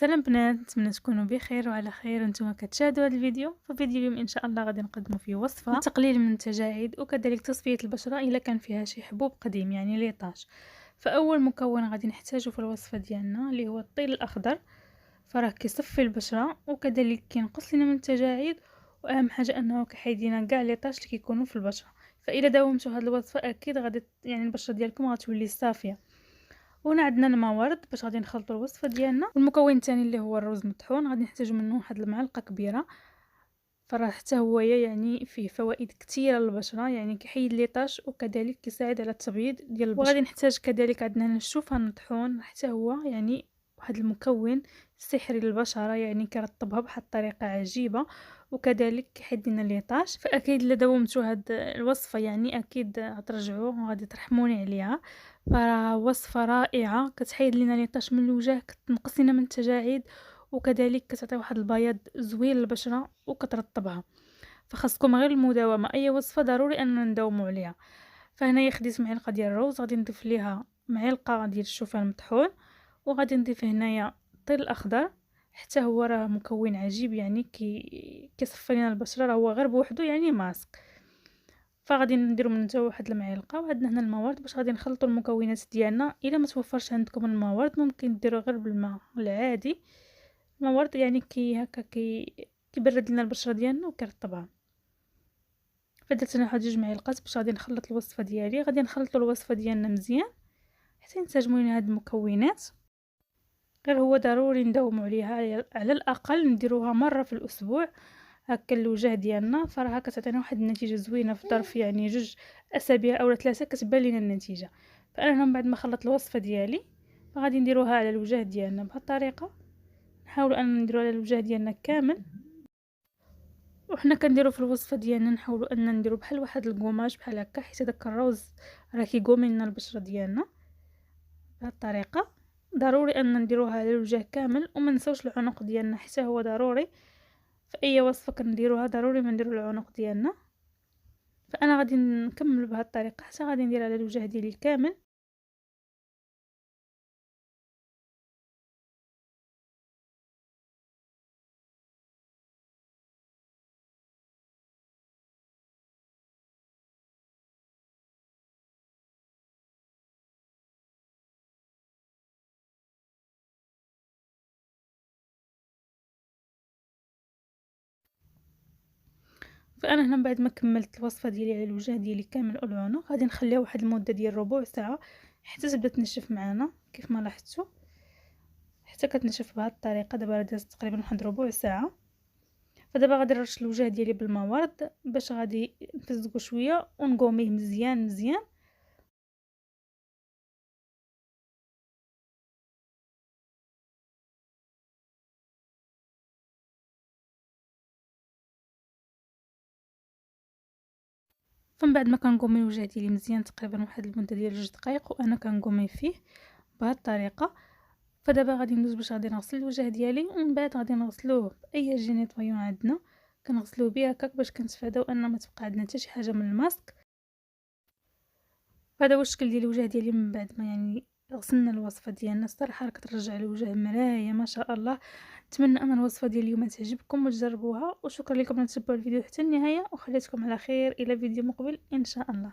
سلام بنات، نتمنى تكونوا بخير وعلى خير. وانتم كتشاهدوا هذا الفيديو. ففيديو اليوم ان شاء الله غادي نقدموا فيه وصفه لتقليل من التجاعيد وكذلك تصفيه البشره الا كان فيها شي حبوب قديم يعني لي طاش. فاول مكون غادي نحتاجه في الوصفه ديالنا اللي هو الطيل الاخضر. فراه كيصفي البشره وكذلك كينقص لنا من التجاعيد، واهم حاجه انه كيحيد لنا كاع لي طاش اللي كيكونوا في البشره. فاذا داومتوا هذه الوصفه اكيد غادي يعني البشره ديالكم غتولي صافيه. وهنا عندنا الموارد باش غادي نخلطوا الوصفه ديالنا. والمكون الثاني اللي هو الرز مطحون، غادي نحتاجوا منه واحد المعلقه كبيره. فراه حتى هو يعني فيه فوائد كثيره للبشره، يعني كيحيد لي طاش وكذلك كيساعد على التبييض ديال البشره. وغادي نحتاج كذلك عندنا الشوفان مطحون، حتى هو يعني واحد المكون سحري للبشره، يعني كيرطبها بواحد الطريقه عجيبه وكذلك كيحيد لنا لي طاش. فاكيد الا داومتوا هاد الوصفه يعني اكيد غترجعوا وغادي ترحموني عليها. فراه وصفه رائعه كتحيد لنا لي طاش من الوجه، كتنقص لنا من التجاعيد وكذلك كتعطي واحد البياض زوين للبشره وكترطبها. فخاصكم غير المداومه، اي وصفه ضروري اننا نداوموا عليها. فهنايا خديت معلقه ديال الروز، غادي نضيف ليها معلقه ديال الشوفان المطحون، وغادي نضيف هنايا الطيل الاخضر. حتى هو راه مكون عجيب، يعني كيصفي لنا البشره، راه هو غير بوحدو يعني ماسك. فغادي نديرو من حتى واحد المعلقه. وعندنا هنا الموارد باش غادي نخلطوا المكونات ديالنا. الا ما توفرش عندكم الموارد ممكن ديروا غير بالماء العادي. الموارد يعني هكا كيبرد لنا البشره ديالنا وكيرطبها. فدرت انا واحد 2 معالق باش غادي نخلط الوصفه ديالي. غادي نخلطوا الوصفه ديالنا مزيان حتى ننتجموا لنا هاد المكونات. غير هو ضروري نداوموا عليها، على الاقل نديروها مره في الاسبوع هكا الوجه ديالنا. فراه كتعطينا واحد النتيجه زوينه في ظرف يعني 2 اسابيع او 3 كتبان لنا النتيجه. فانا هنا من بعد ما خلطت الوصفه ديالي غادي نديروها على الوجه ديالنا بهذه الطريقه. نحاولوا ان نديروا على الوجه ديالنا كامل. وحنا كنديروا في الوصفه ديالنا نحاولوا ان نديروا بحال واحد الكوماج بحال هكا، حيت داك الروز راه كيقومي لنا البشره ديالنا بهذه الطريقه. ضروري ان نديروها على الوجه كامل، وما نساوش العنق ديالنا حتى هو ضروري. في اي وصفه كنديروها ضروري ما نديروا العنق ديالنا. فانا غادي نكمل بهذه الطريقه حتى غادي ندير على الوجه ديالي كامل. فانا هنا بعد ما كملت الوصفه ديالي على الوجه ديالي كامل والعنق غادي نخليها واحد المده ديال ربع ساعه حتى تبدا تنشف معنا كيف ما لاحظتوا، حتى كتنشف بهذه الطريقه. دابا دازت تقريبا واحد ربع ساعه. فدابا غادي نرش الوجه ديالي بالموارد باش غادي نفزقو شويه ونقوميه مزيان مزيان. فمن بعد ما كنقومي الوجه ديالي مزيان تقريبا واحد المده ديال 2 دقائق وانا كنقومي فيه بهذه الطريقه. فدابا غادي ندوز باش غادي نغسل الوجه ديالي، ومن بعد غادي نغسلوه باي جي نيطويون عندنا كنغسلوه بيه هكاك باش كنتفاداو ان ما تبقى عندنا حتى شي حاجه من الماسك. فهذا هو الشكل ديال الوجه ديالي من بعد ما يعني غسلنا الوصفه ديالنا. الصراحه راه كترجع الوجه مرايه ما شاء الله. نتمنى ان الوصفه ديال اليوم تعجبكم وتجربوها، وشكرا لكم على تتبعوا الفيديو حتى النهايه، وخليتكم على خير الى فيديو مقبل ان شاء الله.